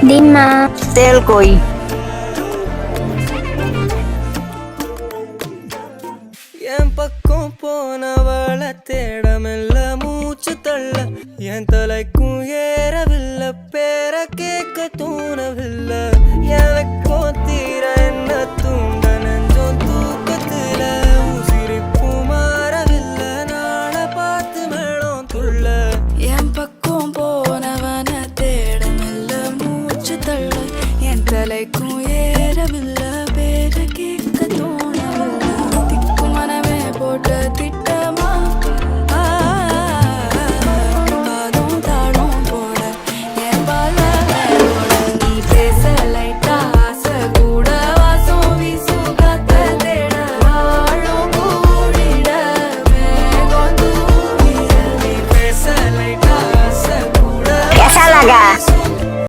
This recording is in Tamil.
Dima. Telkoi. என் பக்கம் போனவள தேடமெல்ல மூச்சு தள்ள என் தலைக்கும் ஏறவில்லை பேர கேட்க தோணவில்லை எனக்கும் தீர என்ன தூண்ட நெஞ்சம் தூக்கத்துல உசிரிப்பு மாறவில்லை நாள பார்த்து மேளம் துள்ள என் பக்கம் போனவன தேடமெல்ல மூச்சு தள்ள என் தலைக்கும் ஏறவில்லை